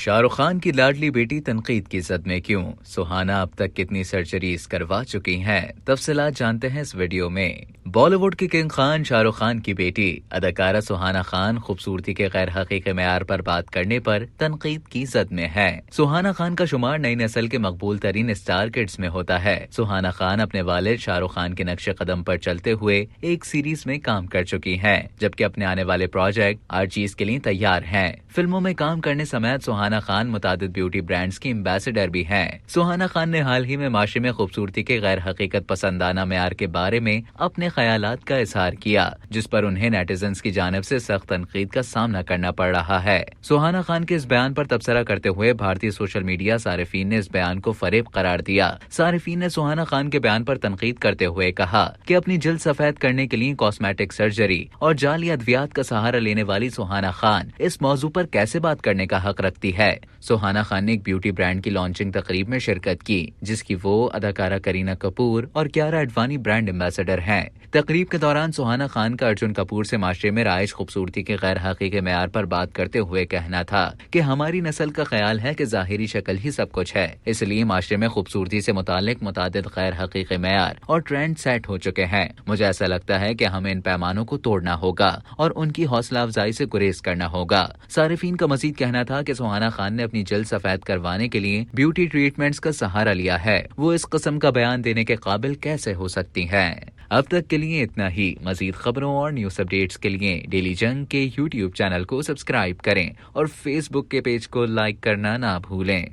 شاہ رخ خان کی لاڈلی بیٹی تنقید کی زد میں کیوں؟ سہانا اب تک کتنی سرجریز کروا چکی ہیں؟ تفصیلات جانتے ہیں اس ویڈیو میں۔ بالی ووڈ کے کنگ خان شاہ رخ خان کی بیٹی اداکارہ سہانا خان خوبصورتی کے غیر حقیقی معیار پر بات کرنے پر تنقید کی زد میں ہے۔ سہانا خان کا شمار نئی نسل کے مقبول ترین اسٹار کڈز میں ہوتا ہے۔ سہانا خان اپنے والد شاہ رخ خان کے نقش قدم پر چلتے ہوئے ایک سیریز میں کام کر چکی ہیں، جبکہ اپنے آنے والے پروجیکٹ ہر چیز کے لیے تیار ہیں۔ فلموں میں کام کرنے سمیت سہانا خان متعدد بیوٹی برانڈز کی ایمبیسڈر بھی ہیں۔ سہانا خان نے حال ہی میں معاشرے میں خوبصورتی کے غیر حقیقت پسندانہ معیار کے بارے میں اپنے خیالات کا اظہار کیا، جس پر انہیں نیٹیزنز کی جانب سے سخت تنقید کا سامنا کرنا پڑ رہا ہے۔ سہانا خان کے اس بیان پر تبصرہ کرتے ہوئے بھارتی سوشل میڈیا صارفین نے اس بیان کو فریب قرار دیا۔ صارفین نے سہانا خان کے بیان پر تنقید کرتے ہوئے کہا کہ اپنی جلد سفید کرنے کے لیے کاسمیٹک سرجری اور جعلی ادویات کا سہارا لینے والی سہانا خان اس موضوع پر کیسے بات کرنے کا حق رکھتی ہے۔ سہانا خان نے ایک بیوٹی برانڈ کی لانچنگ تقریب میں شرکت کی، جس کی وہ اداکارہ کرینہ کپور اور کیارا اڈوانی برانڈ ایمبیسڈر ہیں۔ تقریب کے دوران سہانا خان کا ارجن کپور سے معاشرے میں رائج خوبصورتی کے غیر حقیقی معیار پر بات کرتے ہوئے کہنا تھا کہ ہماری نسل کا خیال ہے کہ ظاہری شکل ہی سب کچھ ہے، اس لیے معاشرے میں خوبصورتی سے متعلق متعدد غیر حقیقی معیار اور ٹرینڈ سیٹ ہو چکے ہیں۔ مجھے ایسا لگتا ہے کہ ہمیں ان پیمانوں کو توڑنا ہوگا اور ان کی حوصلہ افزائی سے گریز کرنا ہوگا۔ صارفین کا مزید کہنا تھا کہ سہانا خان نے اپنی جلد سفید کروانے کے لیے بیوٹی ٹریٹمنٹس کا سہارا لیا ہے، وہ اس قسم کا بیان دینے کے قابل کیسے ہو سکتی ہیں؟ اب تک کے لیے اتنا ہی۔ مزید خبروں اور نیوز اپڈیٹس کے لیے ڈیلی جنگ کے YouTube چینل کو سبسکرائب کریں اور فیس بک کے پیج کو لائک کرنا نہ بھولیں۔